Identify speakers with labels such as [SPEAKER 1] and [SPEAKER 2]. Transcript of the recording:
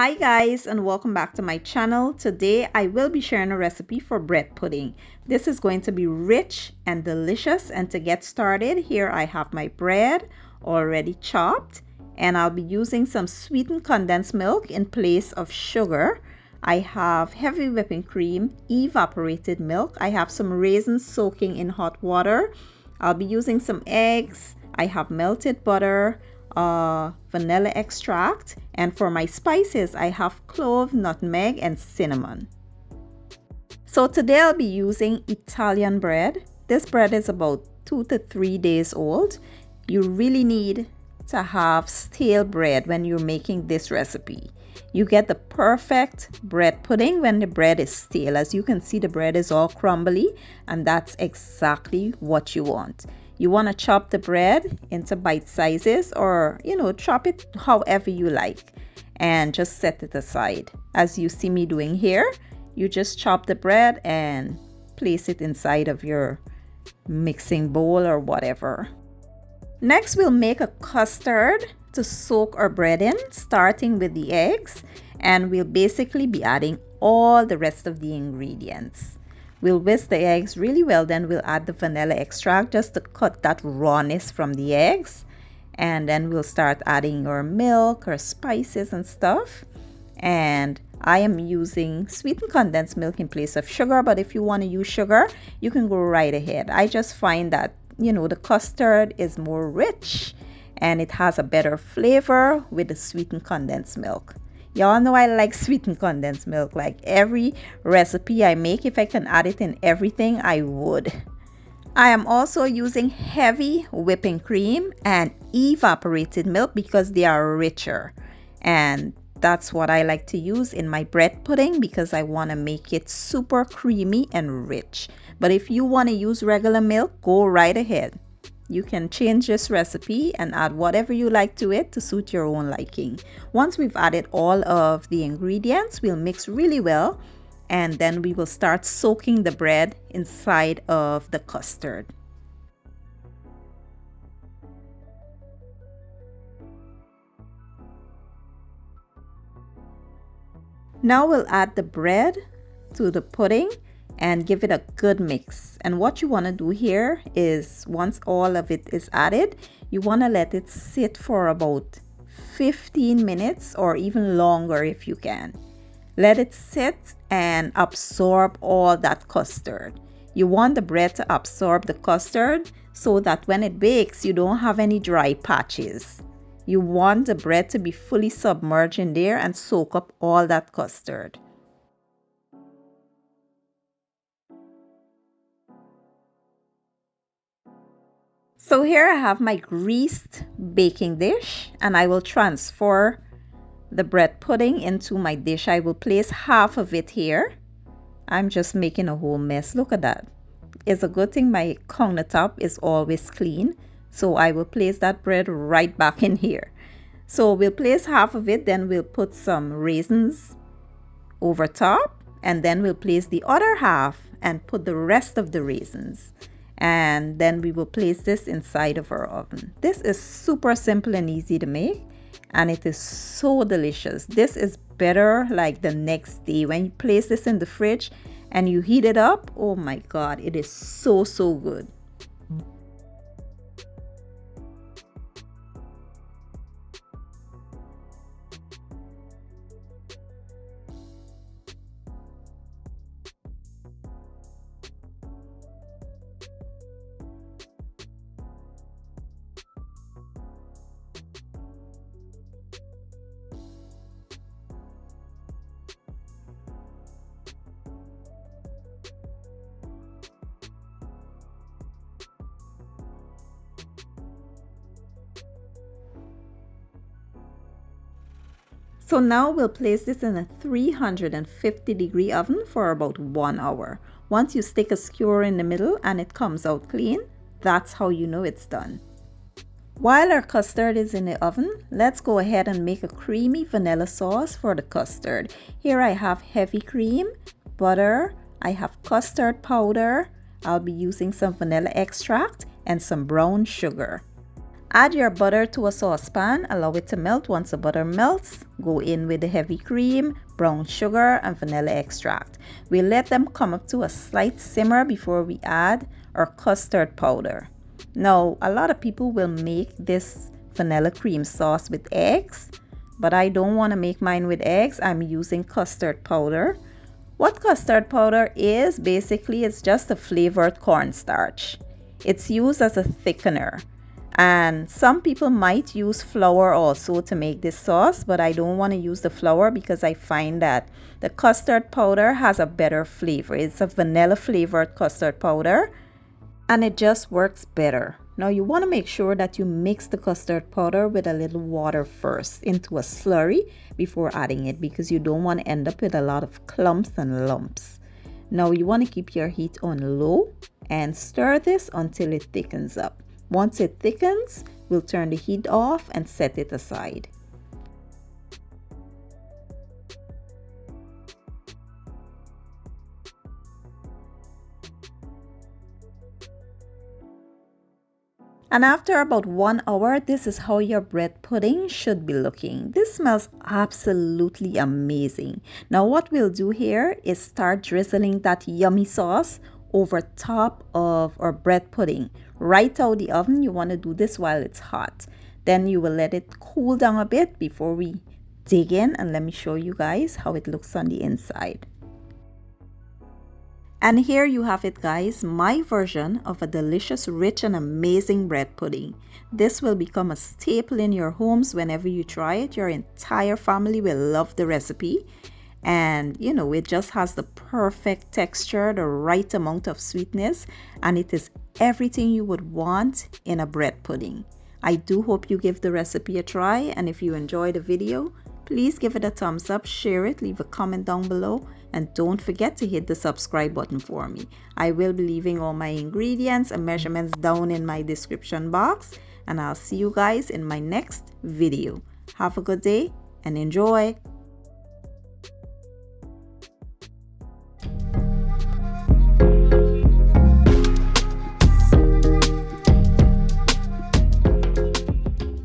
[SPEAKER 1] Hi guys, and welcome back to my channel. Today I will be sharing a recipe for bread pudding. This is going to be rich and delicious, and to get started, here I have my bread already chopped, and I'll be using some sweetened condensed milk in place of sugar. I have heavy whipping cream, evaporated milk. I have some raisins soaking in hot water. I'll be using some eggs. I have melted butter, vanilla extract, and for my spices I have clove, nutmeg, and cinnamon. So today I'll be using Italian bread. This bread is about 2 to 3 days old. You really need to have stale bread when you're making this recipe. You get the perfect bread pudding when the bread is stale. As you can see, the bread is all crumbly, and that's exactly what you want. You want to chop the bread into bite sizes, or chop it however you like, and just set it aside. As you see me doing here, you just chop the bread and place it inside of your mixing bowl or whatever. Next, we'll make a custard to soak our bread in, starting with the eggs, and we'll basically be adding all the rest of the ingredients. We'll whisk the eggs really well, then we'll add the vanilla extract just to cut that rawness from the eggs, and then we'll start adding our milk, our spices and stuff. And I am using sweetened condensed milk in place of sugar, but if you want to use sugar, you can go right ahead. I just find that the custard is more rich and it has a better flavor with the sweetened condensed milk. Y'all know I like sweetened condensed milk. Like every recipe I make, if I can add it in everything, I would. I am also using heavy whipping cream and evaporated milk because they are richer, and that's what I like to use in my bread pudding because I want to make it super creamy and rich. But if you want to use regular milk, go right ahead. You can change this recipe and add whatever you like to it to suit your own liking. Once we've added all of the ingredients, we'll mix really well, and then we will start soaking the bread inside of the custard. Now we'll add the bread to the pudding and give it a good mix. And what you want to do here is, once all of it is added, you want to let it sit for about 15 minutes or even longer if you can. Let it sit and absorb all that custard. You want the bread to absorb the custard so that when it bakes, you don't have any dry patches. You want the bread to be fully submerged in there and soak up all that custard. So here I have my greased baking dish, and I will transfer the bread pudding into my dish. I will place half of it here. I'm just making a whole mess. Look at that. It's a good thing my countertop is always clean. So I will place that bread right back in here. So we'll place half of it, then we'll put some raisins over top, and then we'll place the other half and put the rest of the raisins. And then we will place this inside of our oven. This is super simple and easy to make, and it is so delicious. This is better like the next day when you place this in the fridge and you heat it up. Oh my God, it is so good. So now we'll place this in a 350-degree oven for about 1 hour. Once you stick a skewer in the middle and it comes out clean, that's how you know it's done. While our custard is in the oven, let's go ahead and make a creamy vanilla sauce for the custard. Here I have heavy cream, butter, I have custard powder, I'll be using some vanilla extract and some brown sugar. Add your butter to a saucepan, allow it to melt. Once the butter melts, go in with the heavy cream, brown sugar, and vanilla extract. We let them come up to a slight simmer before we add our custard powder. Now, a lot of people will make this vanilla cream sauce with eggs, but I don't want to make mine with eggs. I'm using custard powder. What custard powder is, basically, it's just a flavored cornstarch. It's used as a thickener. And some people might use flour also to make this sauce, but I don't want to use the flour because I find that the custard powder has a better flavor. It's a vanilla flavored custard powder and it just works better. Now you want to make sure that you mix the custard powder with a little water first into a slurry before adding it, because you don't want to end up with a lot of clumps and lumps. Now you want to keep your heat on low and stir this until it thickens up. Once it thickens, we'll turn the heat off and set it aside. And after about 1 hour, this is how your bread pudding should be looking. This smells absolutely amazing. Now what we'll do here is start drizzling that yummy sauce over top of our bread pudding. Right out the oven. You want to do this while it's hot. Then you will let it cool down a bit before we dig in, and let me show you guys how it looks on the inside. And here you have it, guys, my version of a delicious, rich and amazing bread pudding. This will become a staple in your homes whenever you try it. Your entire family will love the recipe. And you know, it just has the perfect texture, the right amount of sweetness, and it is everything you would want in a bread pudding. I do hope you give the recipe a try, and if you enjoyed the video, please give it a thumbs up, share it, leave a comment down below, and don't forget to hit the subscribe button for me. I will be leaving all my ingredients and measurements down in my description box, and I'll see you guys in my next video. Have a good day and enjoy!